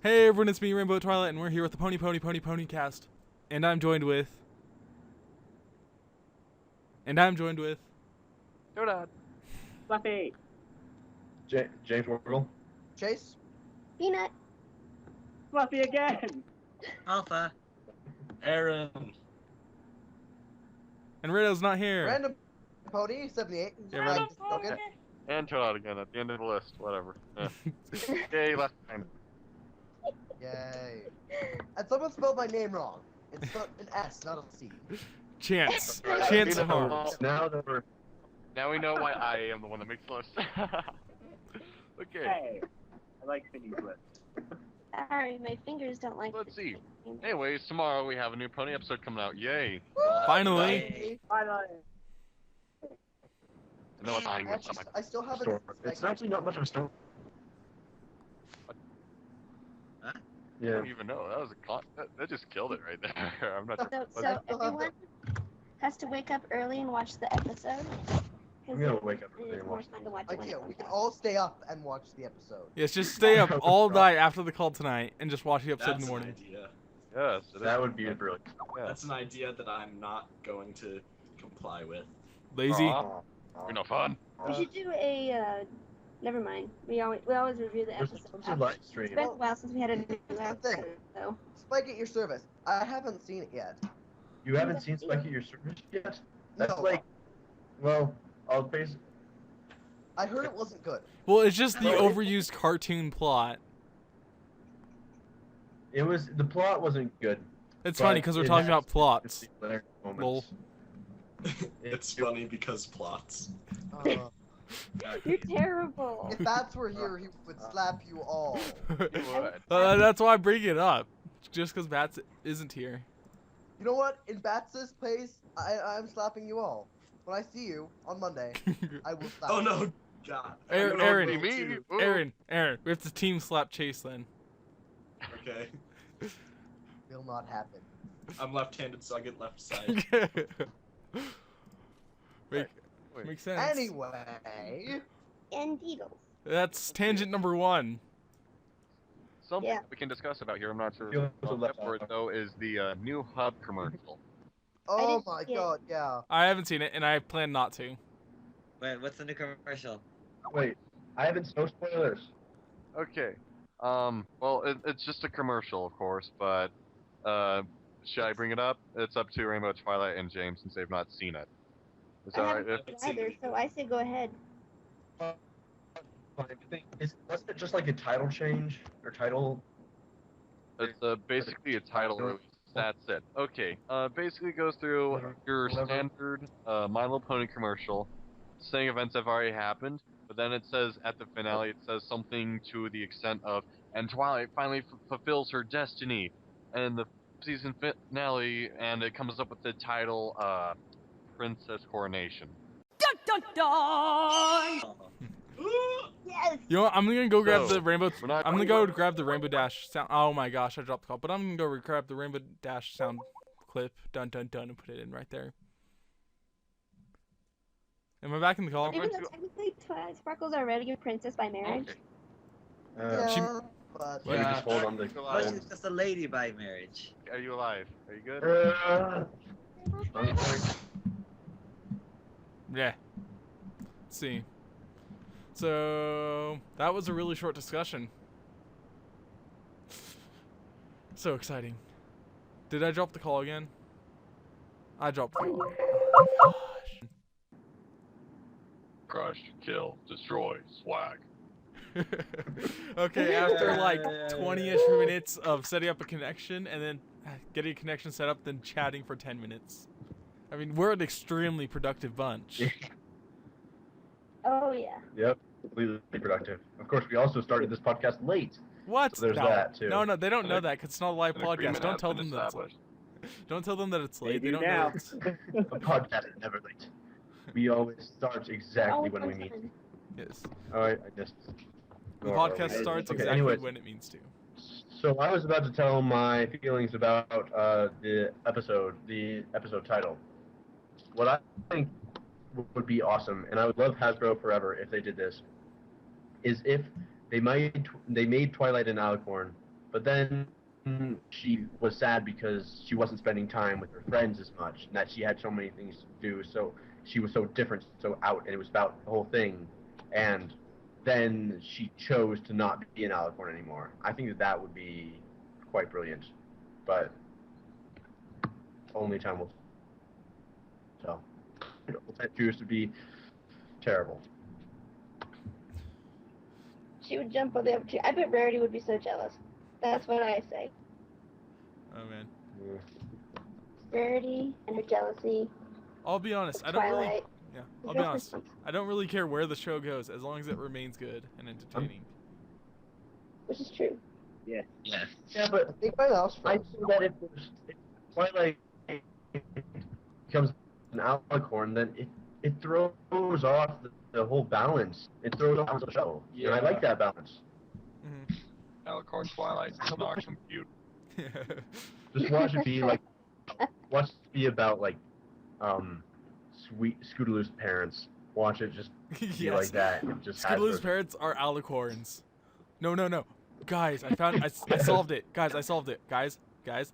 Hey everyone, it's me, Rainbow Twilight, and we're here with the PoniPoniPoniPoniCast. And I'm joined with... Donut. Fluffy. James Workle. Chase? Peanut. Fluffy again. Alpha. Aaron. And Riddle's not here. Random Pony 78. Yeah, Okay. And Donut again at the end of the list. Whatever. Yeah. Yay, left behind. Yay. And someone spelled my name wrong. It's not an S, not a C. Chance. Right, Chance you know, Harms. Now we know why I am the one that makes the list. Okay. Hey. I like Finny's list. Sorry, my fingers don't like. Let's see. Anyways, tomorrow we have a new Pony episode coming out. Yay. Finally. Finally. I know it's lying with something. I still haven't. It's actually not much of a story. I Yeah. don't even know. That was a that just killed it right there. I'm not sure. So everyone has to wake up early and watch the episode. I'm gonna wake up early It's and more watch. fun to watch I it when it can't. We comes can out. all stay up and watch the episode. Yes, just stay up all night after the call tonight and just watch the episode in That's the an morning. idea. Yes, it is. That would be brilliant. Yeah. That's an idea that I'm not going to comply with. Lazy. Aw, you're no fun. We should do a. Never mind. We always review the There's episode. some live It's stream. been a while since we had a new Here's the episode, thing. so. Spike at your service. I haven't seen it yet. You haven't seen Spike at your service yet? That's No. like, well, I'll base. I heard it wasn't good. Well, it's just the No, it- overused cartoon plot. The plot wasn't good. It's But funny because we're it talking has about plots. hilarious moments. Lol. It's funny because plots. Uh, You're terrible. if Bats were here, he would slap you all. You would. That's why I bring it up. Just because Bats isn't here. You know what? In Bats' place, I'm slapping you all. When I see you on Monday, I will slap Oh you. no, God. Aaron, I'm gonna Aaron. roll Me? too. Ooh. Aaron, we have to team slap Chase then. Okay. Will not happen. I'm left-handed, so I get left side. Make, Wait. makes sense. Anyway, And Beatles. That's tangent number 1. Something Yeah. we can discuss about here, I'm not sure Feel if so it's left for it out. though, is the new hub commercial. oh didn't my see it. god, yeah. I haven't seen it, and I plan not to. Wait, what's the new commercial? Wait, I haven't. No spoilers. Okay. Well, it's just a commercial, of course, but should I bring it up? It's up to Rainbow Twilight and James since they've not seen it. Is that I alright? haven't seen it either, so I say go ahead. Wasn't it just like a title change or title? It's basically a title release. That's it. Okay. Basically goes through your standard My Little Pony commercial, saying events have already happened, but then it says at the finale, it says something to the extent of, and Twilight finally fulfills her destiny, and the season finale, and it comes up with the title, Princess Coronation. Oh. Yes. You know what? I'm gonna go grab So, the rainbow. we're not I'm gonna going go grab the Rainbow Dash sound. Oh my gosh, I dropped the call. But I'm gonna go grab the Rainbow Dash sound clip. Dun dun dun, and put it in right there. Am I back in the call? Even though technically Twilight Sparkle's already a princess by marriage. Okay. Yeah, She- but Let me just hold on Are the. you No, alive? she's just a lady by marriage. Are you alive? Are you good? Yeah. Let's see. So that was a really short discussion. So exciting. Did I drop the call again? I dropped the call. Oh my Crush, kill, destroy, swag. gosh. Okay, after like 20-ish minutes of setting up a connection and then getting a connection set up, then chatting for 10 minutes. I mean, we're an extremely productive bunch. Oh yeah. Yep, completely productive. Of course, we also started this podcast late. What? So there's no. that, too. No, they don't know that because it's not a live An podcast. agreement Don't has tell been them that. established. Don't tell them that it's late. They They do don't know. now. It's, A podcast is never late. We always start exactly Always when we on meet. time. yes. Alright, I just. The podcast starts Okay, exactly anyways. when it means to. So I was about to tell my feelings about the episode title. What I think would be awesome, and I would love Hasbro forever if they did this, is if they made Twilight and Alicorn but then she was sad because she wasn't spending time with her friends as much, and that she had so many things to do. So she was so different, so out, and it was about the whole thing. And then she chose to not be an alicorn anymore. I think that would be quite brilliant, but only time will tell. That choose to be terrible. She would jump on the other tree. I bet Rarity would be so jealous. That's what I say. Oh man. Rarity and her jealousy. I'll be honest. I don't really. Twilight. Yeah. I'll be honest. I don't really care where the show goes as long as it remains good and entertaining. Which is true. Yes. Yeah, but I think my house I froze. feel that if Twilight becomes an alicorn, then it throws off the whole balance. It throws off the show. And I like that balance. Mm-hmm. Alicorn Twilight does not compute. Just watch it be like, watch it be about like, sweet Scootaloo's parents. Watch it just be Yes. like that. It just has Scootaloo's those- parents are alicorns. No. Guys, I solved it. Guys, I solved it. Guys,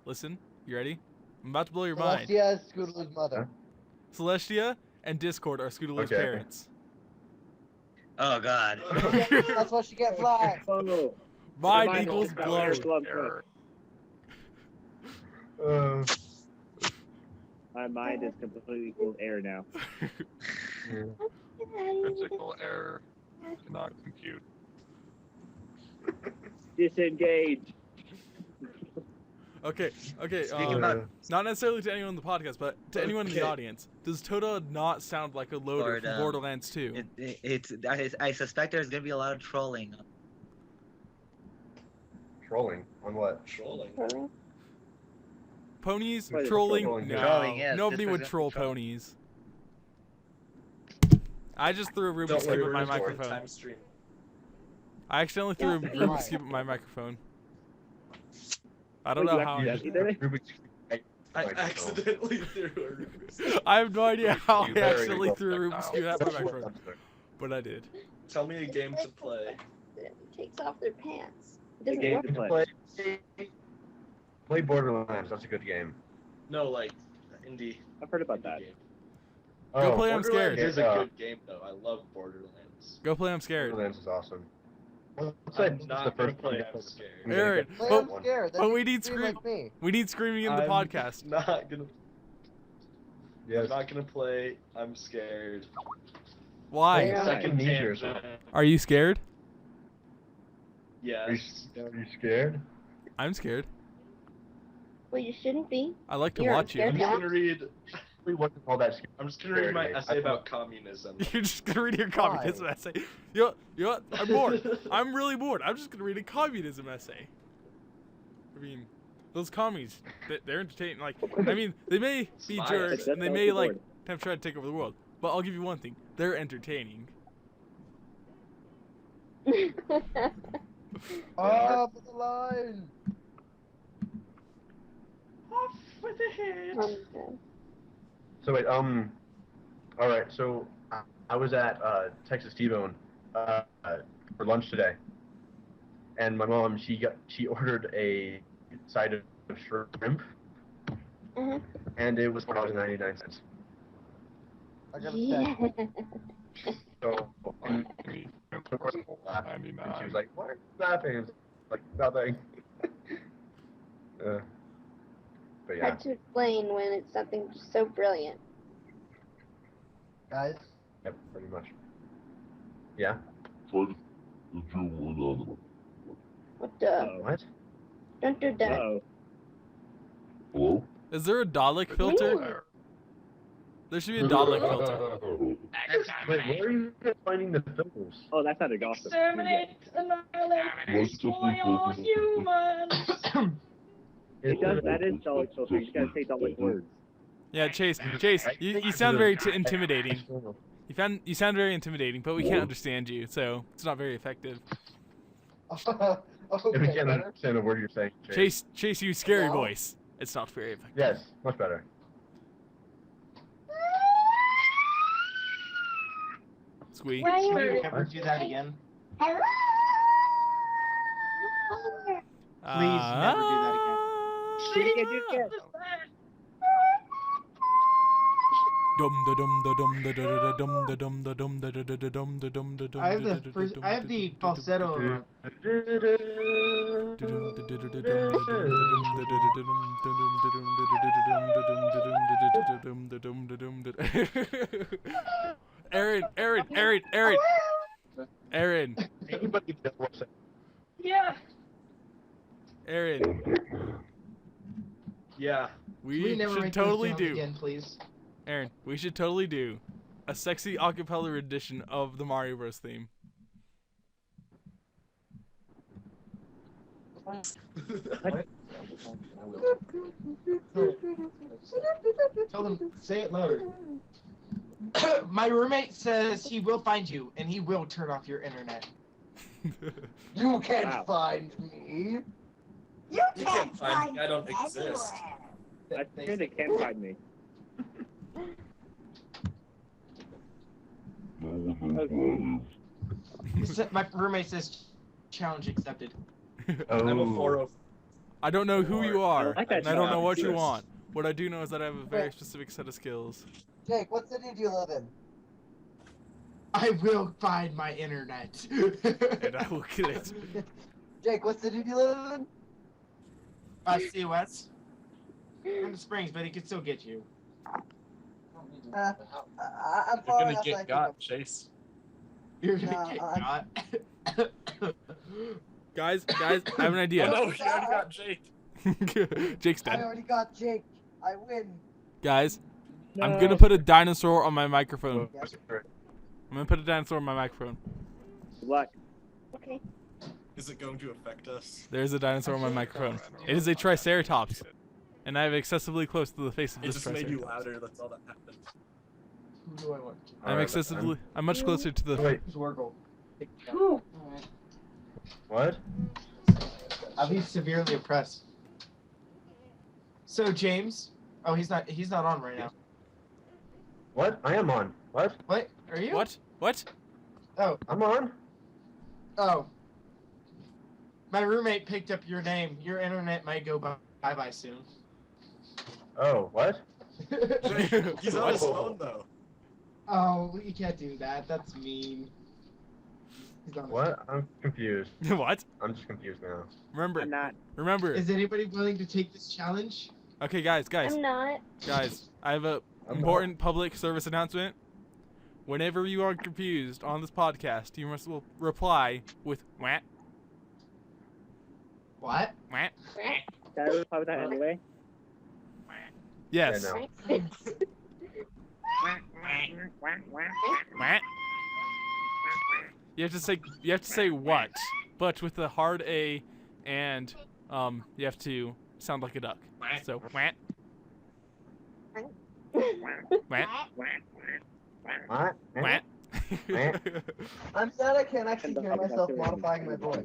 listen. You ready? I'm about to blow your mind. Celestia is Scootaloo's mother. Celestia and Discord are Scootaloo's Okay. parents. Oh God. That's why she can't fly. Oh, Mind Mine equals is about blown. air glove foot. My mind is completely equal air now. Physical error cannot compute. Disengage. Okay. Speaking about Not necessarily to anyone on the podcast, but to anyone in the Okay. audience. Does Tota not sound like a loader Lord, from Borderlands 2? I suspect there's gonna be a lot of trolling. Trolling on what? Trolling. Really? Ponies? Right, Trolling? trolling, No. Trolling, yes, Nobody this would is troll trolling. ponies. I just threw a Rubik's Don't Cube worry, at my we're just microphone. time stream. I accidentally threw a Yeah. Rubik's Cube at my microphone. I don't Wait, know you how. actually You just did it? Rubik's Cube right I microphone. accidentally threw a Rubik's Cube. I have no idea how I You very accidentally well threw a checked Rubik's out. Cube at my microphone, but I did. Tell me a game to play. It takes off their pants. It doesn't game work. to Play Borderlands. That's a good game. No, like indie. I've heard about that. game. Go play I'm Borderlands Scared. is a good game though. I love Borderlands. Go play I'm Scared. Borderlands is awesome. What's I'm that? not the gonna first play one. I'm Scared. I'm gonna Aaron, get Play but- I'm scared. Then but you we can need scream like me. We need screaming in the I'm podcast. Not gonna. Yes. I'm not gonna play. I'm scared. Why? Yeah. Second Amnesia or tangent. Are you scared? Yes. Are you scared? I'm scared. Well, you shouldn't be. I like to You're watch you. scared. I'm just gonna read. We wasn't all that scared. I'm just gonna read my Scared, essay mate. about communism. You're just gonna read your communism essay. You know what? I'm bored. I'm really bored. I'm just gonna read a communism essay. I mean, those commies, they're entertaining. Like, I mean, they may be Spy jerks essay. and they may like have tried to take over the world, but I'll give you one thing: they're entertaining. Up the line. Off with the head. So wait, all right. So I was at Texas T-Bone for lunch today, and my mom she ordered a side of shrimp, Mhm. and it was $4.99. I gotta Yeah. say. So of course I laughed, and she was like, "Why are you laughing?" I was like, "Nothing." But yeah, Hard to explain when it's something so brilliant. Guys, yep, pretty much. Yeah. What the? Uh-oh. What? Don't do that. Uh-oh. Is there a Dalek filter? There should be a Dalek filter. Wait, where are you finding the filters? Oh, that sounded awesome. Exterminate, annihilate, destroy all humans! It does, that is Dalek filter. You just gotta say Dalek words. Yeah, Chase, you sound very intimidating. You sound very intimidating, but we can't understand you, so it's not very effective. If we okay, can't better. understand a word you're saying, Chase, you scary Wow. voice. It's not very effective. Yes, much better. Squee. Right. Ever do that again? Please never do that again. Do it again, do it again. I have the falsetto. Aaron. Anybody that was Yeah. Aaron, Yeah. we never should make those totally sounds do. again, please. Aaron, we should totally do a sexy acapella rendition of the Mario Bros. Theme. Tell them, say it louder. My roommate says he will find you, and he will turn off your internet. You can't Wow. find me. You You can't find me. I don't exist. I'm sure they can't find me. My roommate says challenge accepted. I'm a 405. I don't know who you are, like that and I don't know job. what you Yes. want. What I do know is that I have a very specific set of skills. Jake, what city do you live in? I will find my internet. And I will kill it. Jake, what city do you live in? COS. From the Springs, but he can still get you. I'm You're far gonna enough that I get can got, Chase. You're gonna Nah, get got. Guys, I have an Oh idea. no, he already got Jake. Jake's I dead. already got Jake. I win. Guys, I'm No. gonna put a dinosaur on my microphone. Yes. I'm gonna put a dinosaur on my microphone. Good luck. Okay. Is it going to affect us? There's a dinosaur on my microphone. It is a Triceratops, and I have excessively close to the face of It this just made you Triceratops. louder, that's all that happened. Who do I want? I'm much closer to the. Wait, Zorgle. what? I'll be severely oppressed. So James, oh he's not on right now. What? I am on. What? What? Are you? What? What? Oh, I'm on? oh. My roommate picked up your name. Your internet might go bye soon. Oh, what? He's on his phone though. Oh, you can't do that. That's mean. He's on his What? I'm confused. What? I'm just confused now. Remember. I'm not. Remember. Is anybody willing to take this challenge? Okay, guys. I'm not. I have a important public service announcement. Whenever you are confused on this podcast, you must reply with "wah, What? wah." Can I reply with that anyway? Yes. Yeah, no. Wah. You have to say what, but with a hard A, and you have to sound like a duck. So wah. Wah. What? Wah. I'm sad I can't actually hear myself modifying my voice.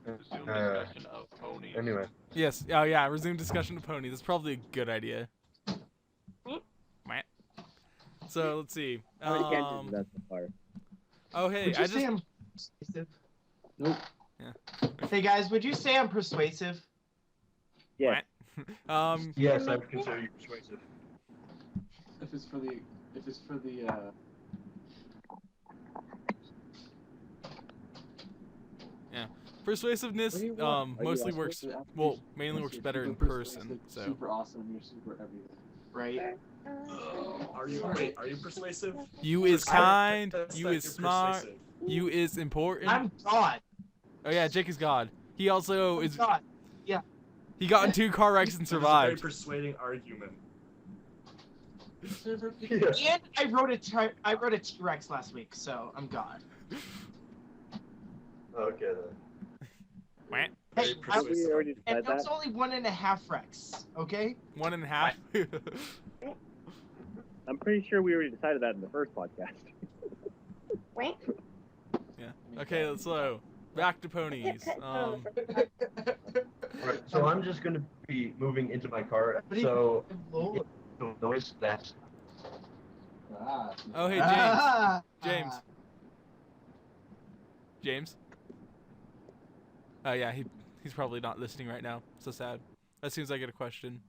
Resume discussion of ponies. Anyway. Yes. Oh yeah. Resume discussion of pony. That's probably a good idea. Wah. So let's see. I already can't do that so far. Oh hey, Would you I say just. I'm persuasive? Nope. Yeah. Hey guys, would you say I'm persuasive? Yes. Yes, I would consider you persuasive. If it's for the Persuasiveness What do you want? Are you mostly asking works. for the Well, mainly works better in person. So. super awesome, you're super everything. Right. Are you persuasive? You is kind. That's You like is you're smart. persuasive. You is important. I'm God. Oh yeah, Jake is God. He also I'm is. God. He got in 2 car wrecks and That is a very survived. persuading argument. And I rode a T-Rex last week, so I'm God. Okay then. Wah. Hey, Very We persuasive. already and decided that's that. only 1.5 Rex, okay? 1.5. I'm pretty sure we already decided that in the first podcast. Yeah. Okay, so back to ponies. Right, so I'm just gonna be moving into my car, What do you- so Lol. the noise that's Oh hey Ah. James. Oh yeah, he He's probably not listening right now. So sad. As soon as I get a question.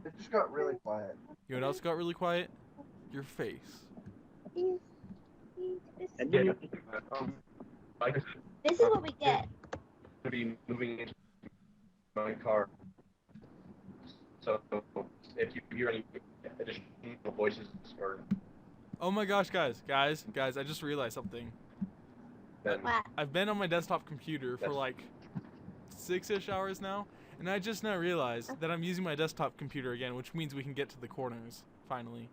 It just got really quiet. You know what else got really quiet? Your face. This is what we get. To be moving into my car. So if you hear any additional voices or Oh my gosh, guys, I just realized something. then Wow. I've been on my desktop computer for That's- like 6-ish hours now, and I just now realized that I'm using my desktop computer again, which means we can get to the corners, finally.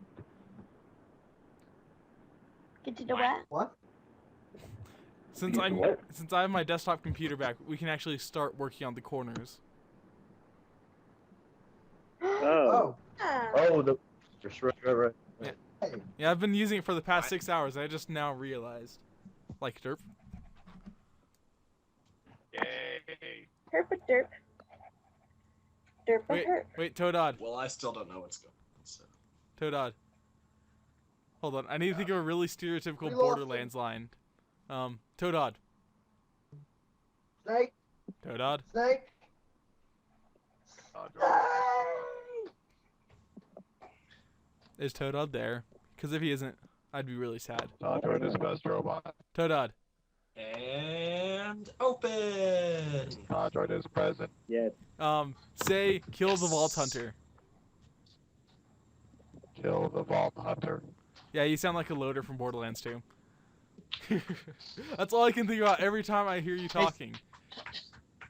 Get to the what? What? Since I have my desktop computer back, we can actually start working on the corners. Oh. oh the just right. Yeah, I've been using it for the past 6 hours, and I just now realized. Like derp. Yay! Herp a derp. Derp a Wait, herp. wait, Toadod. Well, I still don't know what's going on. So. Toadod. Hold on, I need to think of a really stereotypical We lost him. Borderlands line. Toadod. Snake. Toadod. Snake. Is Toadod there? Because if he isn't, I'd be really sad. Android is best robot. Toadod. And open. Android is present. Yes. Say kill the Vault Hunter. Kill the Vault Hunter. Yeah, you sound like a loader from Borderlands 2. That's all I can think about every time I hear you talking.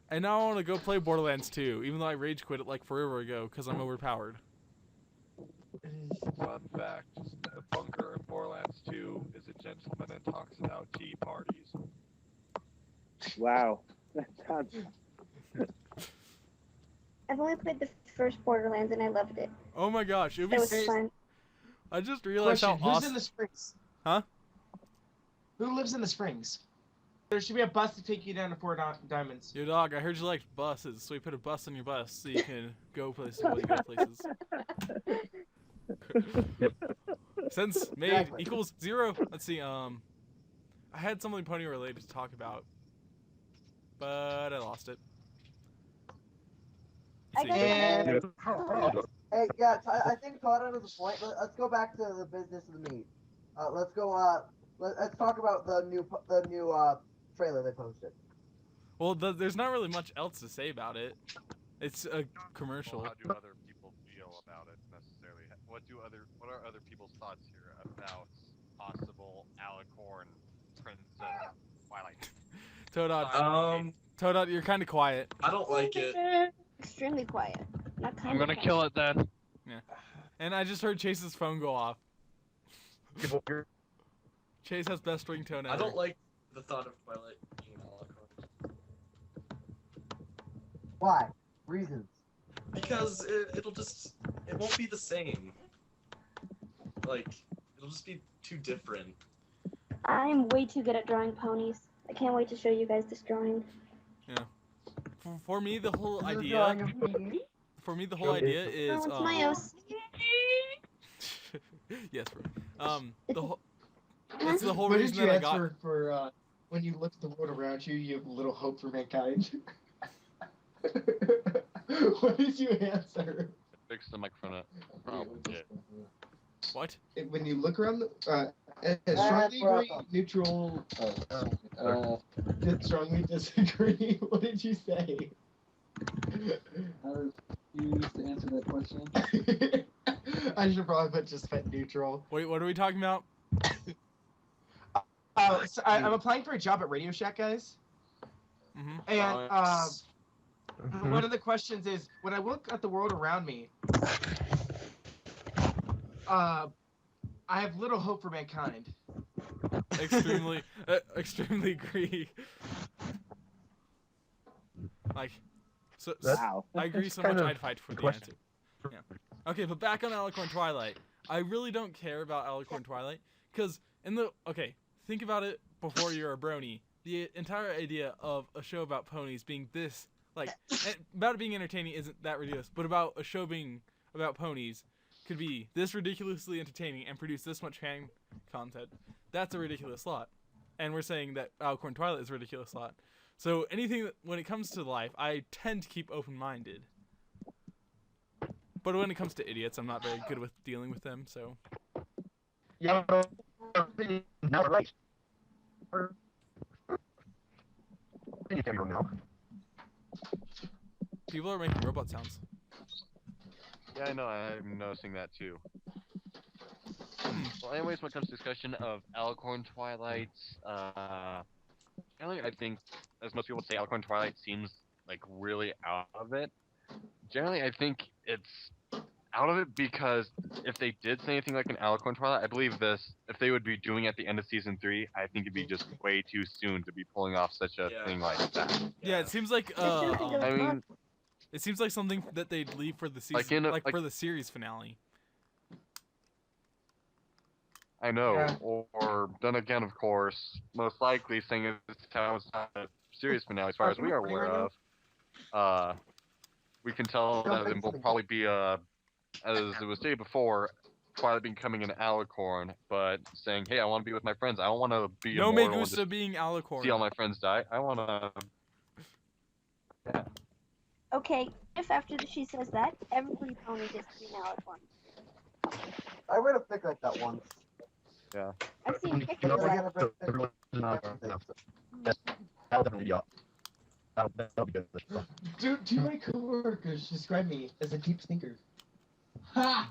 And now I want to go play Borderlands 2, even though I rage quit it like forever ago because I'm overpowered. Fun fact, the bunker in Borderlands 2 is a gentleman and talks about tea parties. Wow. That sounds. I've only played the first Borderlands and I loved it. Oh my gosh, it It was. was fun. I just realized Question: how Who's in awesome. the Springs? Huh? Who lives in the Springs? There should be a bus to take you down to Four Diamonds. Yo, dog, I heard you liked buses, so we put a bus on your bus so you can go places when you go places. Since made Exactly. equals 0. Let's see. I had something pony related to talk about, but I lost it. I Let's got see. it. And Hey, yeah, I think Todd under the point. Let's go back to the business of the meat. Let's go. Let's talk about the new trailer they posted. Well, there's not really much else to say about it. It's a commercial. How do other people feel about it necessarily? What are other people's thoughts here about possible Alicorn Princess Twilight? Toadod, Toadod, you're kind of quiet. I don't like it. Extremely quiet. Not kind I'm gonna kill it then. And I just heard Chase's phone go off. Chase has best ringtone ever. I don't like the thought of Twilight being an Alicorn. Why? Reasons. Because it won't be the same. Like, it'll just be too different. I'm way too good at drawing ponies. I can't wait to show you guys this drawing. For me, the whole You're idea. drawing a me? For me, the whole idea is. Oh, it's my OC. Yes, bro. The whole. It's the whole what reason did you that I got. answer for when you look at the world around you? You have little hope for mankind. What did you answer? Fix the microphone up. Probably did. What? When you look around, strongly agree, welcome. neutral, strongly disagree. What did you say? I refuse to answer that question. I should probably put just put neutral. Wait, what are we talking about? So I'm applying for a job at Radio Shack, guys. Mm-hmm. And one of the questions is, when I look at the world around me, I have little hope for mankind. Extremely agree. Like, so Wow. I agree so much. I'd fight for the answer. Yeah. Okay, but back on Alicorn Twilight. I really don't care about Alicorn Twilight because think about it before you're a brony. The entire idea of a show about ponies being this, about it being entertaining isn't that ridiculous, but about a show being about ponies could be this ridiculously entertaining and produce this much fan content. That's a ridiculous lot. and we're saying that Alicorn Twilight is a ridiculous thought. So anything that, when it comes to life, I tend to keep open-minded. But when it comes to idiots, I'm not very good with dealing with them. So Yeah, now right. Now. people are making robot sounds. Yeah, I know. I'm noticing that too. Well, anyways, when it comes to discussion of Alicorn Twilight, generally, I think, as most people would say, Alicorn Twilight seems like really out of it. Generally, I think it's out of it because if they did say anything like an Alicorn Twilight, I believe this, if they would be doing it at the end of season 3, I think it'd be just way too soon to be pulling off such a thing like that. Yeah, it seems like I mean, it seems like something that they'd leave for the season, for the series finale. I know, or then again, of course, most likely saying it's how it's not a series finale as far as we are aware of. We can tell that it will probably be as it was stated before, Twilight becoming an Alicorn, but saying, "Hey, I want to be with my friends. I don't want to be No immortal and Megusta just being Alicorn. see all my friends die. I want to." Yeah. Okay, if after she says that, everybody pony gets to be an Alicorn. I read a fic like that once. Yeah. I've seen pictures of that. Do my coworkers describe me as a deep thinker? Ha!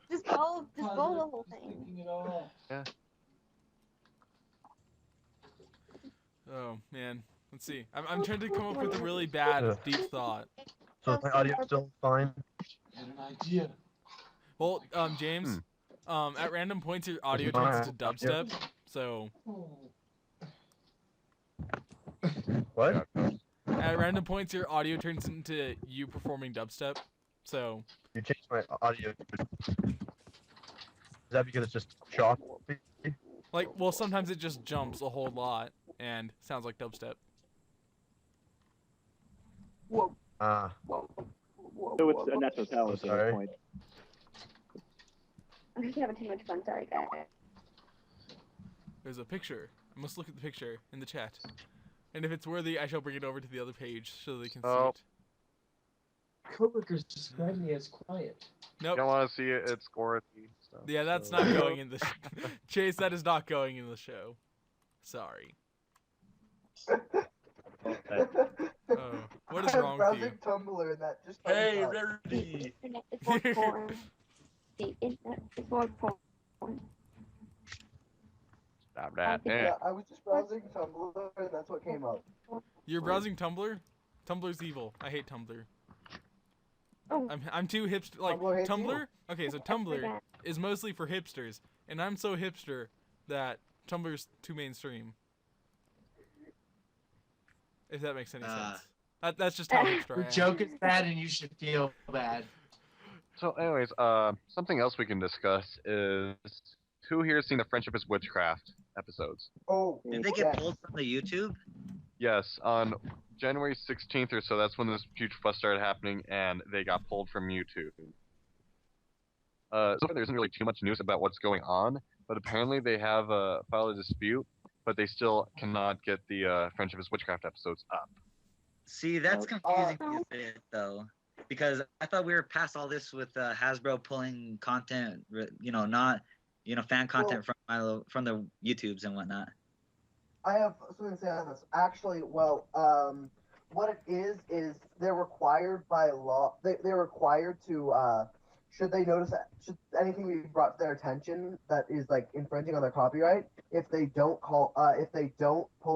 Just bowl the whole thing. Yeah. Oh man, let's see. I'm trying to come up with a really bad deep thought. So is my audio still fine? An idea. Well, James, at random points your audio turns into dubstep, so. What? At random points your audio turns into you performing dubstep, so. You changed my audio. Is that because it's just choppy? Like, well, sometimes it just jumps a whole lot and sounds like dubstep. So it's a net totality at this point. I'm just having too much fun. Sorry, guys. There's a picture. I must look at the picture in the chat. And if it's worthy, I shall bring it over to the other page so they can see it. Coworkers describe me as quiet. Nope. You don't want to see it, it's Dorothy. So. Yeah, that's not going in the Chase, that is not going in the show. Sorry. Oh, what is wrong with you? Tumblr and that just Hey, up. Rarity! The internet is more porn. The internet is more porn. Stop that. Yeah, I was just browsing Tumblr and that's what came up. You're browsing Tumblr? Tumblr's evil. I hate Tumblr. Oh. I'm too hipster. Like, Tumblr hates Tumblr? you. Okay, so Tumblr is mostly for hipsters. And I'm so hipster that Tumblr's too mainstream. If that makes any sense. That's just how hipster I Your am. joke is bad and you should feel bad. So, anyways, something else we can discuss is who here has seen the Friendship is Witchcraft episodes? Oh, Did they get pulled from the YouTube? Yes, on January 16th or so, that's when this huge fuss started happening, and they got pulled from YouTube. So there isn't really too much news about what's going on, but apparently they have filed a dispute, but they still cannot get the Friendship is Witchcraft episodes up. See, that's confusing me a bit, though. Because I thought we were past all this with Hasbro pulling content, not, fan content from the YouTubes and whatnot. I have something to say on this. Actually, what it is they're required by law. They're required to. Should they notice should anything be brought to their attention that is like infringing on their copyright, if they don't pull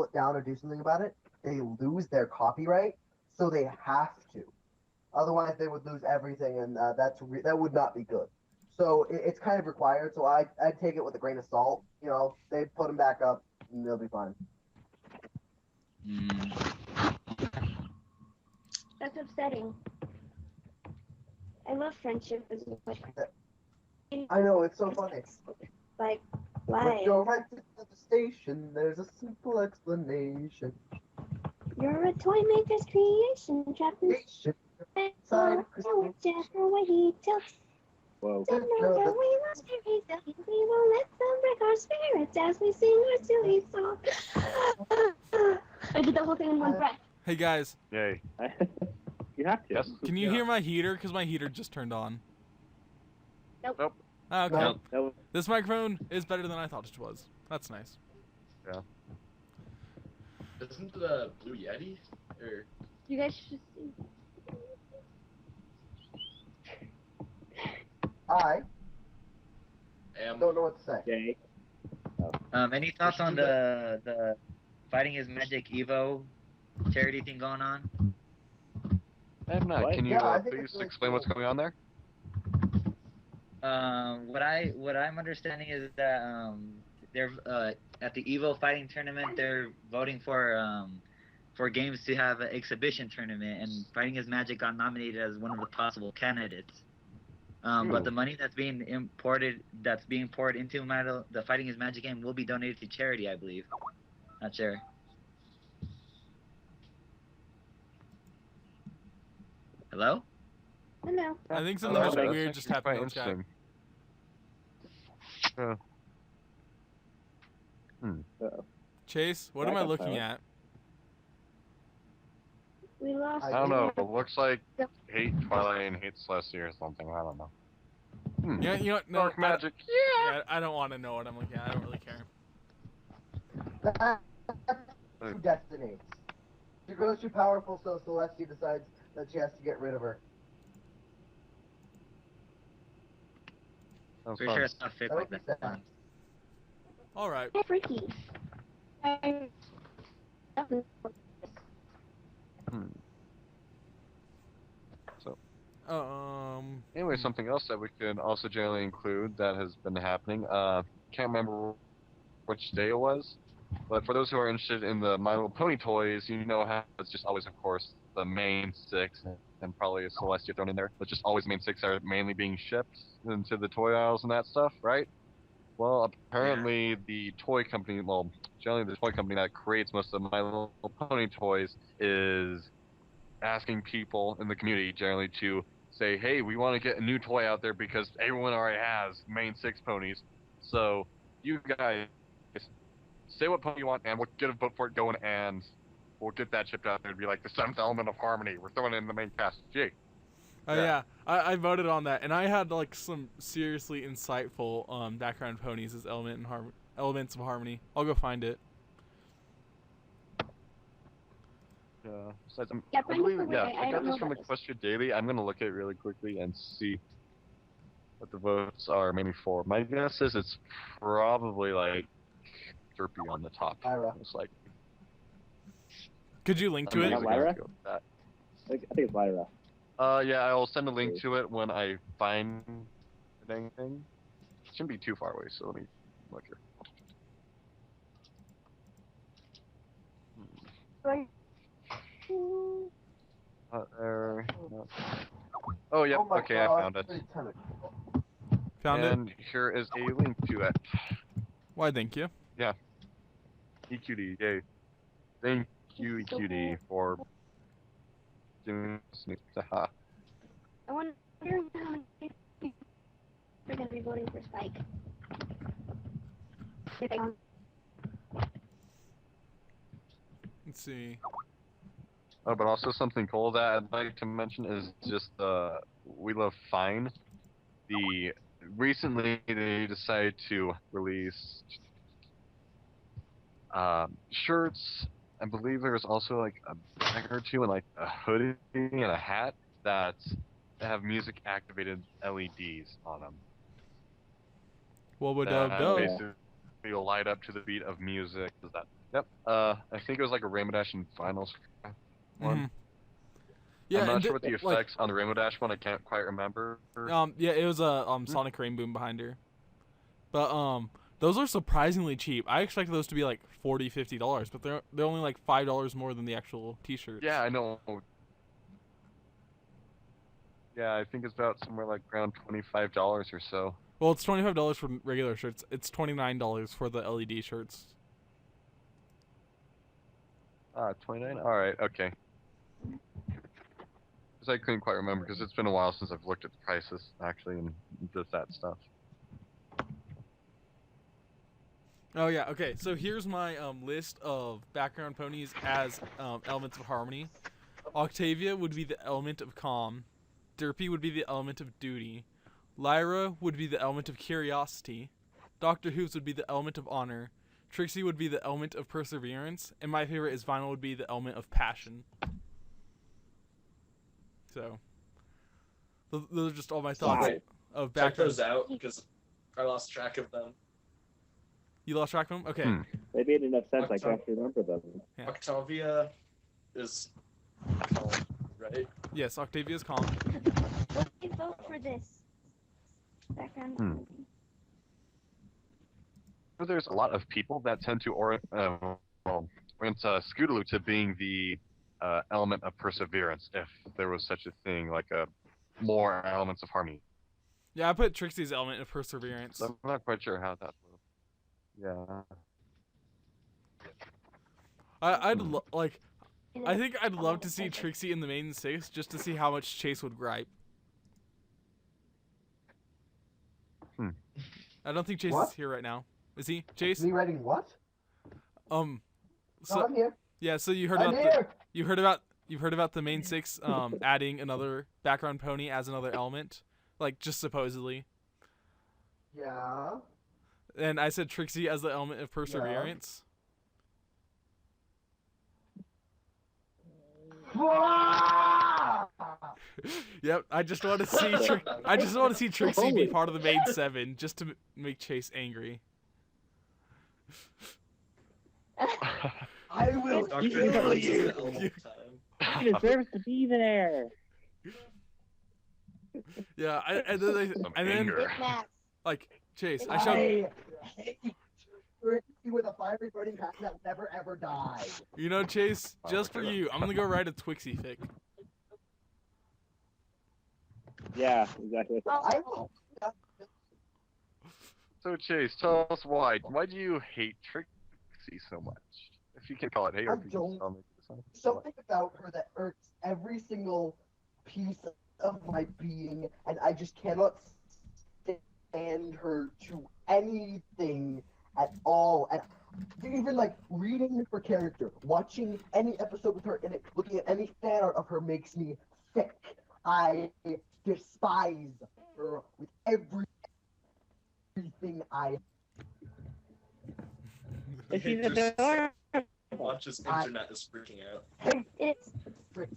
it down or do something about it, they lose their copyright. So they have to. Otherwise, they would lose everything, and that would not be good. So it's kind of required. So I'd take it with a grain of salt. They put them back up, and they'll be fine. That's upsetting. I love friendship as much. I know, it's so funny. Like, When why? you're right at the station, there's a simple explanation. You're a toy maker's creation, trapped in Inside whichever way he tilts. Whoa. Tonight that we must be resilient, we won't let them break our spirits as we sing our silly song. I did the whole thing in one breath. Hey guys, Yay. You have to. Yes. can you hear my heater? Because my heater just turned on. Nope. Ah, okay. No. No. This microphone is better than I thought it was. That's nice. Yeah. Isn't it a Blue Yeti? Or You guys should see. I am don't know what to say. Jay. Any thoughts on the Fighting His Magic Evo charity thing going on? I have not. What? Can you Yeah, I think please it's really explain what's cool. going on there? What I'm understanding is that they're at the Evo fighting tournament. They're voting for games to have an exhibition tournament, and Fighting His Magic got nominated as one of the possible candidates. But the money that's being poured into the Fighting His Magic game will be donated to charity, I believe. Not sure. Hello? Hello. I think something Hello, just thanks. weird just Quite happened in the chat. interesting. Chase, what am I Backup looking power. at? We lost. I don't know. It looks like hate Twilight and hate Celestia or something. I don't know. You know what? No, Dark magic. yeah, I don't want to know what I'm looking at. I don't really care. That's who destinates. She grows too powerful, so Celestia decides that she has to get rid of her. Sounds Pretty fun. sure it's not fit That like would be that. sad. All right. Freaky. Anyway, something else that we could also generally include that has been happening. Can't remember which day it was, but for those who are interested in the My Little Pony toys, you know how it's just always, of course, the main six and probably a Celestia thrown in there, but just always the main six are mainly being shipped into the toy aisles and that stuff, right? Well, apparently the toy company, well, generally the toy company that creates most of the My Little Pony toys is asking people in the community generally to say, hey, we want to get a new toy out there because everyone already has main six ponies. So you guys say what pony you want and we'll get a vote for it going and we'll get that shipped out there to be like the seventh element of harmony. We're throwing it in the main cast. Gee. Oh yeah, I voted on that, and I had like some seriously insightful background ponies as elements of harmony. I'll go find it. Besides, Yeah, I believe, Frank, yeah, I I got don't know this from about this. Equestria Daily. I'm gonna look at it really quickly and see what the votes are mainly for. My guess is it's probably like Derpy on the top. Lyra. It's like Could you link to I'm it? usually Lyra? gonna go with that. I think it's Lyra. Yeah, I'll send a link to it when I find the dang thing. It shouldn't be too far away, so let me look here. There. No. Oh, yep. Oh my Okay, God, I found it. pretty tentacle. Found And here is a link to it. it? Why, thank you. EQD, yay. Thank you, EQD, for giving us me. Haha. I wonder how many people are going to be voting for Spike. Let's see. Oh, but also something cool that I'd like to mention is just We Love Fine. Recently they decided to release shirts. I believe there was also like a bag or two and like a hoodie and a hat that have music activated LEDs on them. What would That go? basically will light up to the beat of music. Is that? Yep. I think it was like a Rainbow Dash and Finals one. Mhm. Yeah, I'm not and sure what the like, effects on the Rainbow Dash one. I can't quite remember. yeah, it was a Sonic Rainboom behind her. But those are surprisingly cheap. I expected those to be like $40-$50, but they're only like $5 more than the actual T-shirts. Yeah, I know. Yeah, I think it's about somewhere like around $25 or so. Well, it's $25 for regular shirts. It's $29 for the LED shirts. 29. All right. Okay. Because I couldn't quite remember, because it's been a while since I've looked at the prices, actually, and just that stuff. Oh yeah, okay. So here's my list of background ponies as elements of harmony. Octavia would be the element of calm. Derpy would be the element of duty. Lyra would be the element of curiosity. Dr. Hooves would be the element of honor. Trixie would be the element of perseverance. And my favorite is Vinyl would be the element of passion. So, those are just all my thoughts Wait, of check background. those out because I lost track of them. You lost track of them? Okay. They made enough sense. I can't remember them. Yeah. Octavia is calm, right? Yes, Octavia's calm. What do you vote for this? Background. There's a lot of people that tend to orient Scootaloo to being the element of perseverance, if there was such a thing, like more elements of harmony. Yeah, I put Trixie's element of perseverance. So I'm not quite sure how that will. Yeah. I think I'd love to see Trixie in the main 6 just to see how much Chase would gripe. I don't think Chase is here right now. Is he? Chase? Me writing what? So, I'm here. yeah, so you heard I'm about here. you've heard about the main 6 adding another background pony as another element, like just supposedly. Yeah. And I said Trixie as the element of perseverance. Yep, I just want to see Trixie be part of the main 7 just to make Chase angry. I will kill you. He deserves to be there. Yeah, and then like Chase, I showed. hate Trixie with a fiery burning passion that will never ever die. You know, Chase, just for you, I'm gonna go write a Twixie fic. Yeah, exactly. I will. So Chase, tell us why. Why do you hate Trixie so much? If you can call it hate, or if you can just make it sound. Something about her that irks every single piece of my being, and I just cannot stand her to anything at all. And even like reading her character, watching any episode with her in it, looking at any fan art of her makes me sick. I despise her with everything I. If she's Just adorable. Watch's internet is freaking out. It's Trixie.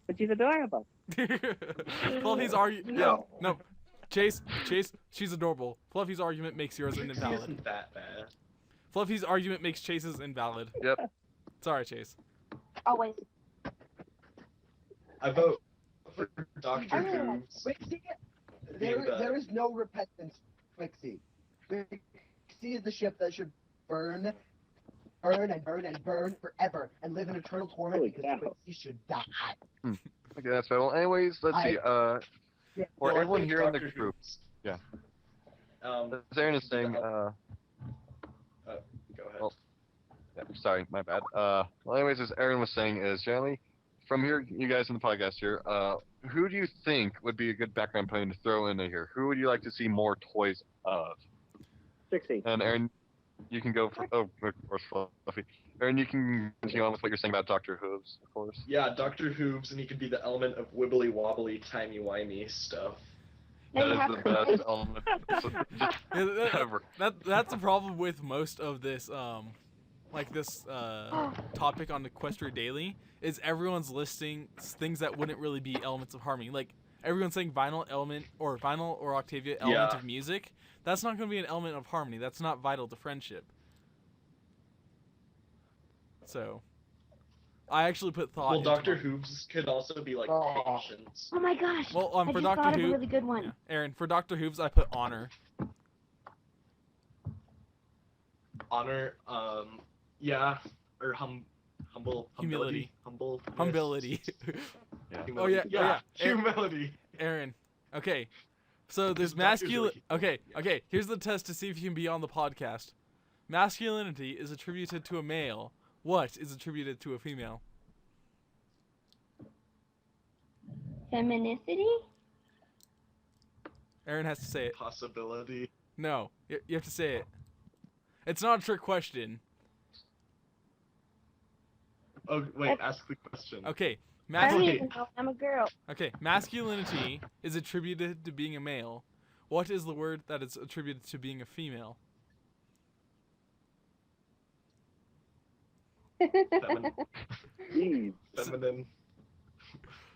But she's adorable. Fluffy's argument. No. No. Chase, she's adorable. Fluffy's argument makes yours Trixie invalid. isn't that bad. Fluffy's argument makes Chase's invalid. Yep. Sorry, Chase. always. I vote for Dr. Hooves. Trixie, there is no repentance, Trixie. Trixie is the ship that should burn and burn and burn forever and live in eternal torment Holy because cow. Trixie should die. Okay, that's fair. Well, anyways, let's see. No, For I everyone think here in the Dr. group. Hooves. Yeah. As Aaron is saying, go ahead. well, yeah, sorry, my bad. Well, anyways, as Aaron was saying, is generally, from here, you guys in the podcast here, who do you think would be a good background pony to throw in here? Who would you like to see more toys of? Trixie. And Aaron, you can go for, of course, Fluffy. Aaron, you can continue on with what you're saying about Dr. Hooves, of course. Yeah, Dr. Hooves, and he could be the element of wibbly wobbly, timey wimey stuff. That is the best element Yeah, ever. that's the problem with most of this topic on Equestria Daily is everyone's listing things that wouldn't really be elements of harmony. Like everyone's saying Vinyl or Octavia element of music. That's not going to be an element of harmony. That's not vital to friendship. So, I actually put thought. Well, into Dr. my- Hooves could also be like patience. Oh my gosh. Well, I for just Dr. thought of a Who, really good one. yeah, Aaron, for Dr. Hooves, I put honor. Honor, yeah, or Humility. humble. Humility. Yeah. Oh yeah, Yeah, Aaron, humility. Aaron. Okay. So there's Doctors are masculine. like- Okay. Here's the test to see if you can be on the podcast. Masculinity is attributed to a male. What is attributed to a female? Feminicity? Aaron has to say it. Possibility. No, you have to say it. It's not a trick question. Oh, wait, ask the question. Okay, I don't Okay. even know. I'm a girl. Okay, masculinity is attributed to being a male. What is the word that is attributed to being a female? Feminine. Feminine.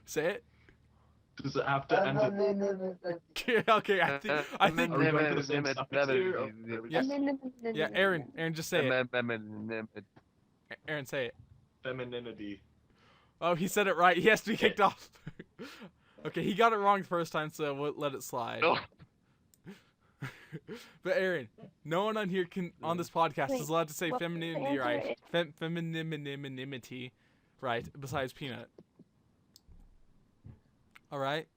Say it. Does it have to end in... Okay, I think. Are we going for the same suffix here, or- Yes. Yeah, Aaron, just say it. Aaron, say it. Femininity. Oh, he said it right. He has to be kicked off. Okay, he got it wrong the first time, so we'll let it slide. No. But Aaron, no one on here on this podcast Wait, is allowed to say what femininity was the right. Femininity right, besides Peanut. Alright?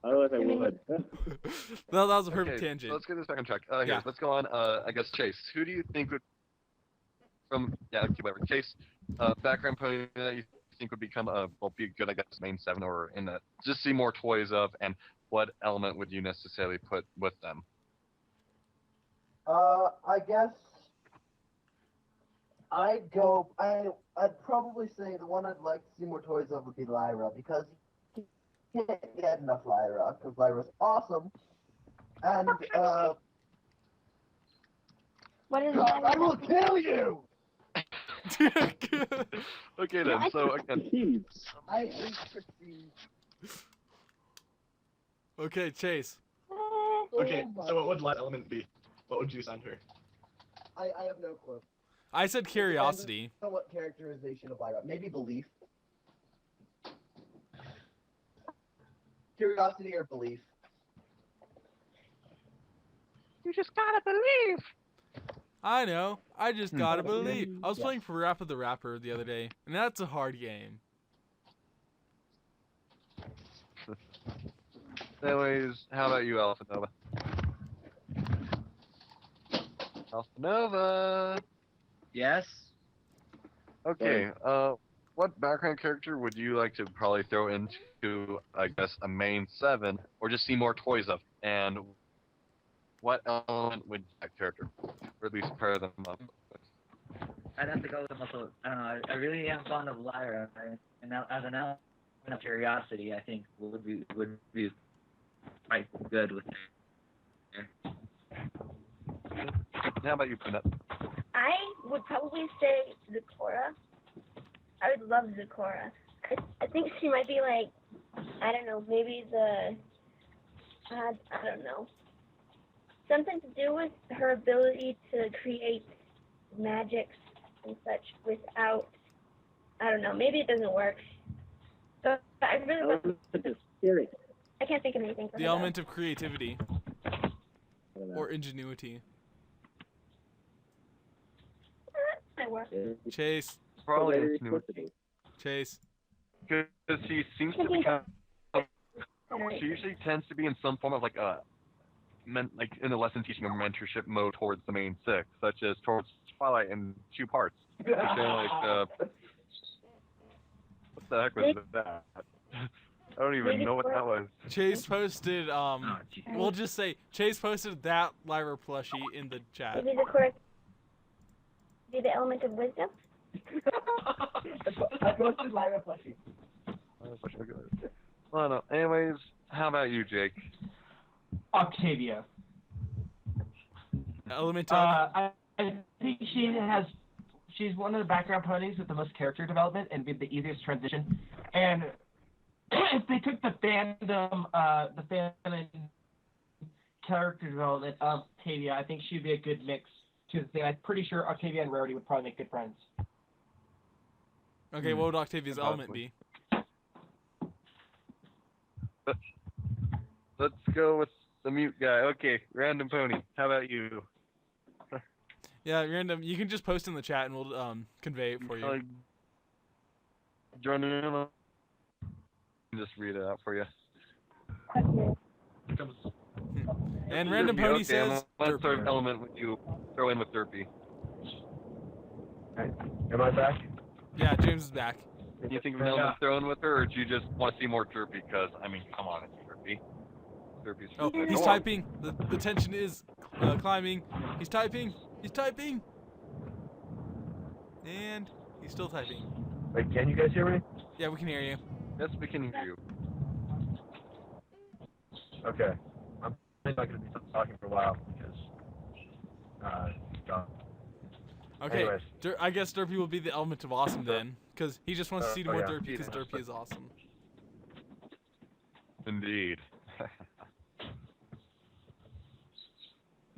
I don't know if I would. That was a perfect Okay, tangent. let's get this back on track. Yeah. Here, let's go on. I guess Chase. Who do you think would okay, whatever. Chase, background pony that you think would become be a good, I guess, main 7 or in the just see more toys of, and what element would you necessarily put with them? I guess I'd probably say the one I'd like to see more toys of would be Lyra, because you can't get enough Lyra, because Lyra's awesome. And, What is God, that? I will kill you! Okay then, so again, I hate Christine. Okay, Chase. Okay, so what would light element be? What would you assign her? I have no clue. I said curiosity. I don't know what characterization of Lyra. Maybe belief. Curiosity or belief. you just gotta believe. I know. I just gotta believe. I was playing for Rap of the Rapper the other day, and that's a hard game. Anyways, how about you, Alpha Nova? Alpha Nova. Yes. Okay. What background character would you like to probably throw into, I guess, a main 7, or just see more toys of? And what element would that character, or at least pair them up with? I'd have to go with muscle. I don't know. I really am fond of Lyra, right? And now, as an element of curiosity, I think would be quite good with her. How about you, Peanut? I would probably say Zecora. I would love Zecora. I think she might be like, I don't know, maybe I don't know. Something to do with her ability to create magics and such without, I don't know, maybe it doesn't work. But I really I can't think of anything for The her, element of creativity. Or ingenuity. though. Might work. Chase. Probably ingenuity. Chase. Because she seems to become. She usually tends to be in some form of like in a lesson teaching or mentorship mode towards the main 6, such as towards Twilight in 2 parts. Like, what the heck was that? I don't even know what that was. Chase posted, we'll just say, Chase posted that Lyra plushie in the chat. Maybe the correct. Be the element of wisdom. I posted Lyra plushie. Well, no. Anyways, how about you, Jake? Octavia. Element of... I think she's one of the background ponies with the most character development and with the easiest transition. And if they took the fandom character development of Octavia, I think she'd be a good mix to the thing. I'm pretty sure Octavia and Rarity would probably make good friends. Okay, what would Octavia's element be? Let's go with the mute guy. Okay, Random Pony. How about you? Yeah, Random. You can just post in the chat and we'll convey it for you. Join in. Just read it out for you. And Random Pony says... What sort of element would you throw in with Derpy? Am I back? Yeah, James is back. Can you think of an element thrown with her, or do you just want to see more Derpy? Because, I mean, come on, it's Derpy. Derpy's Oh, he's typing. The tension is climbing. He's typing. He's typing. And he's still typing. Wait, can you guys hear me? Yeah, we can hear you. Yes, we can hear you. Okay. I'm not going to be talking for a while because, Okay, anyways. I guess Derpy will be the element of awesome then, because he just wants to see more yeah. Derpy because Derpy is awesome. Indeed.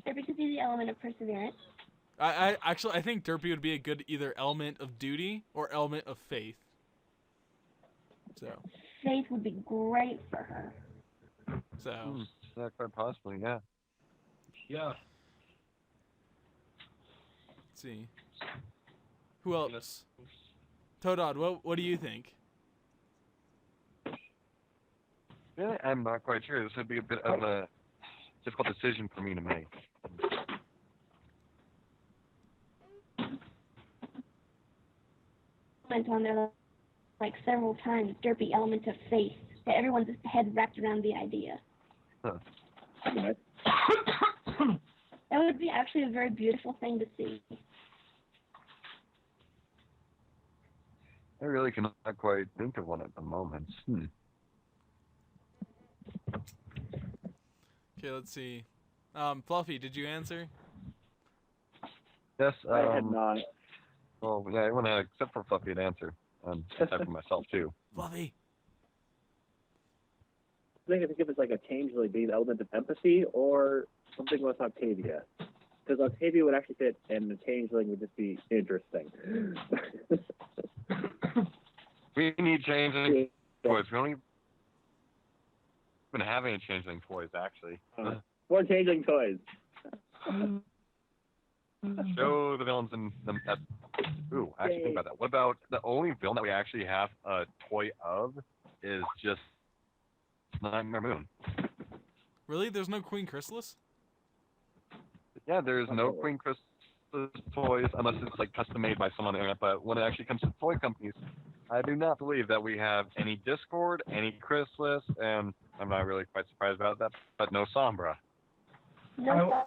Derpy could be the element of perseverance. I think Derpy would be a good either element of duty or element of faith. So. Faith would be great for her. So. Yeah, quite possibly, yeah. Yeah. Let's see. Who else? Toadod, what do you think? Yeah, I'm not quite sure. This would be a bit of a difficult decision for me to make. Went on there like several times, Derpy element of faith. That everyone's head wrapped around the idea. Huh. That would be actually a very beautiful thing to see. I really cannot quite think of one at the moment. Okay, let's see. Fluffy, did you answer? Yes, I had not. well, yeah, everyone had except for Fluffy had answered. Except for myself, too. Fluffy. I think if it's like a changeling being the element of empathy or something with Octavia. Because Octavia would actually fit and the changeling would just be interesting. We need changeling toys. We don't even have any changeling toys, actually. More changeling toys. Show the villains in them. Ooh, actually think about that. What about the only villain that we actually have a toy of is just Nightmare Moon. Really? There's no Queen Chrysalis? Yeah, there's no Queen Chrysalis toys unless it's like custom made by someone on the internet. But when it actually comes to toy companies, I do not believe that we have any Discord, any Chrysalis, and I'm not really quite surprised about that. But no Sombra. No.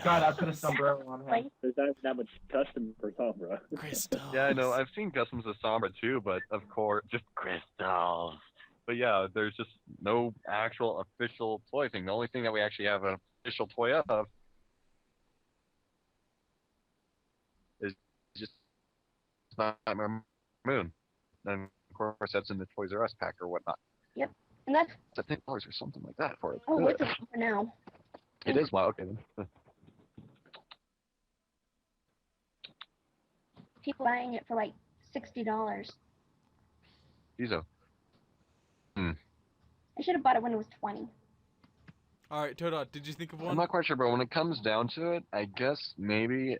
God, I put a sombrero on him. There's not that much custom for Sombra. Crystals. Yeah, I know. I've seen customs of Sombra too, but of course, just crystals. But yeah, there's just no actual official toy thing. The only thing that we actually have an official toy of is just Nightmare Moon. And of course, that's in the Toys R Us pack or whatnot. Yep. And that's $10 or something like that for it. oh, it's a for now. It is wow. Okay. People buying it for like $60. Ezo. I should have bought it when it was 20. All right, Toadot, did you think of one? I'm not quite sure, but when it comes down to it, I guess maybe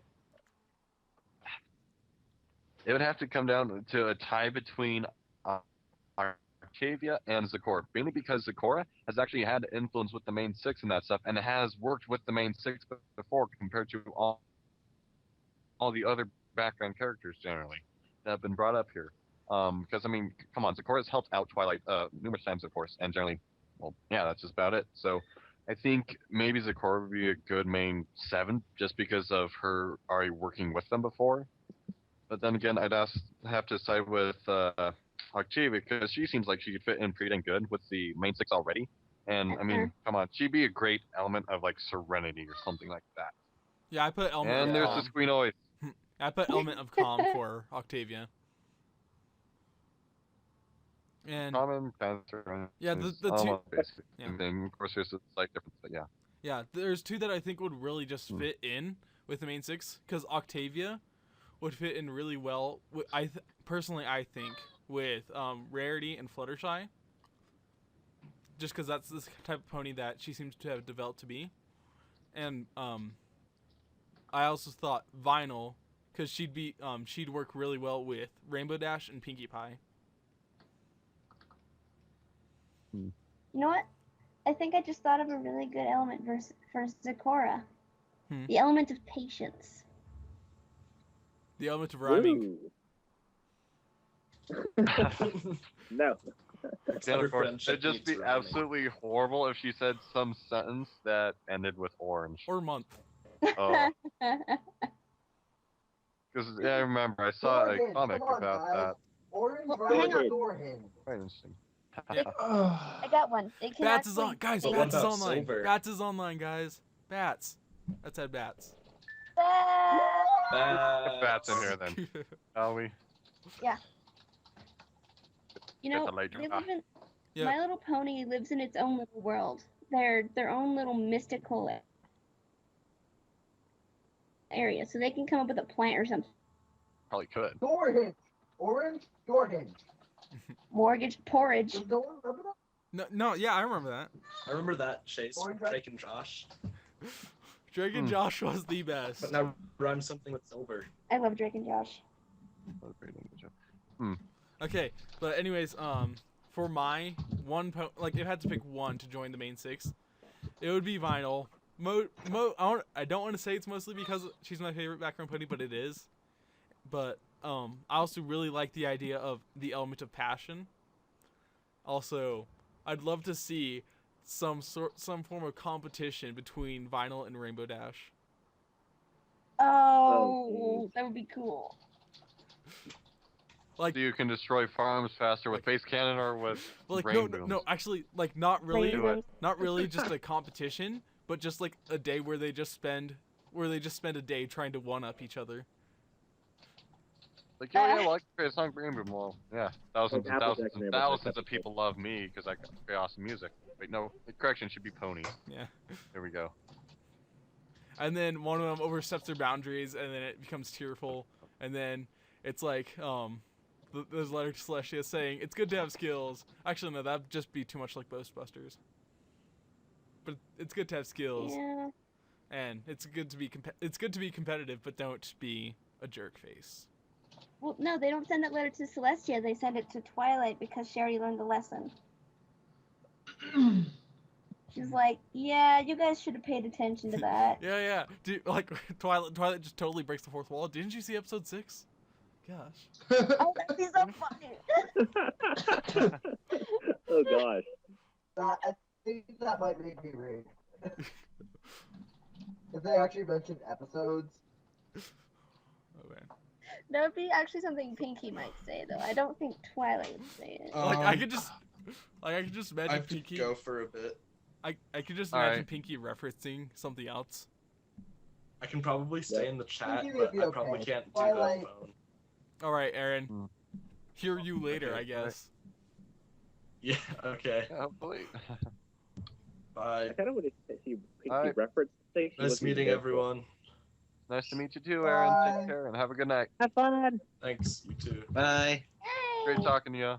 it would have to come down to a tie between Arcavia and Zecora, mainly because Zecora has actually had influence with the main six and that stuff, and it has worked with the main six before compared to all the other background characters generally that have been brought up here. Because, I mean, come on, Zecora's helped out Twilight numerous times, of course, and generally, well, yeah, that's just about it. So I think maybe Zecora would be a good main 7 just because of her already working with them before. But then again, I'd have to side with Octavia because she seems like she could fit in pretty dang good with the main 6 already. And, I mean, come on, she'd be a great element of, like, Serenity or something like that. Yeah, I put element And of there's calm. the Squeenoid. I put element of calm for Octavia. And Common, Panther, yeah, the two. Yeah. Thing. Of course, there's a slight difference, but yeah. Yeah, there's 2 that I think would really just fit in with the main 6 because Octavia would fit in really well. Personally, I think with Rarity and Fluttershy, just because that's this type of pony that she seems to have developed to be, and I also thought Vinyl because she'd work really well with Rainbow Dash and Pinkie Pie. You know what? I think I just thought of a really good element for Zecora. The element of patience. The element of rhyming. Ooh. No. And of course, it'd just be absolutely horrible if she said some sentence that ended with orange. Or month. Oh. Because I remember I saw a Door hinge, comic come on, about guys. that. Orange Hang red on. door hinge. Quite interesting. I got one. It can Bats is actually on, guys. But Bats what is about online. silver? Bats is online, guys. Bats. That's at Bats. Bats in here then, shall we? Yeah. You Get know, the light they on. live in, Yeah. My Little Pony lives in its own little world. They're their own little mystical area, so they can come up with a plant or something. Probably could. Door hinge. Orange door hinge. Mortgage porridge. The door, remember that? No, yeah, I remember that. I remember that, Chase, Orange from red? Drake and Josh. Drake and Josh was the best. But now rhyme something with silver. I love Drake and Josh. Okay, but anyways, for my like, if I had to pick one to join the main six, it would be Vinyl. I don't want to say it's mostly because she's my favorite background pony, but it is. But I also really like the idea of the element of passion. Also, I'd love to see some form of competition between Vinyl and Rainbow Dash. Oh, that would be cool. So you can destroy farms faster with base cannon or with Like rain booms. no, actually, like not really, Do it. not really just a competition, but just like a day where they just spend a day trying to one up each other. Like, yeah, well, I can create a song for rain boom. Well, yeah, thousands Like and Applejack thousands and and Rainbow thousands of people love me because I got very awesome music. Wait, no, the correction should be pony. Yeah. There we go. And then one of them oversteps their boundaries, and then it becomes tearful, and then it's like there's a letter to Celestia saying it's good to have skills. Actually, no, that'd just be too much like Ghostbusters. But it's good to have skills, Yeah. and it's good to be competitive, but don't be a jerk face. Well, no, they don't send that letter to Celestia. They send it to Twilight because she already learned the lesson. She's like, yeah, you guys should have paid attention to that. Yeah. Dude, like Twilight just totally breaks the fourth wall. Didn't you see episode 6? Gosh. Oh, that'd be so funny. Oh gosh. I think that might make me read. If they actually mentioned episodes. Okay. That would be actually something Pinky might say, though. I don't think Twilight would say it. Like I could just imagine I could Pinky. go for a bit. I could just All imagine right. Pinky referencing something else. I can probably stay in the chat, Pinky would but be I probably okay. can't do Twilight. the phone. All right, Aaron. Hmm. Hear you later, Okay, I guess. Yeah, okay. Yeah, hopefully. Bye. I kind of want to see Alright. reference things. Nice meeting everyone. Nice to meet you too, Aaron. Bye. Take care and have a good night. Have fun. Thanks, you too. Bye. Great talking to you.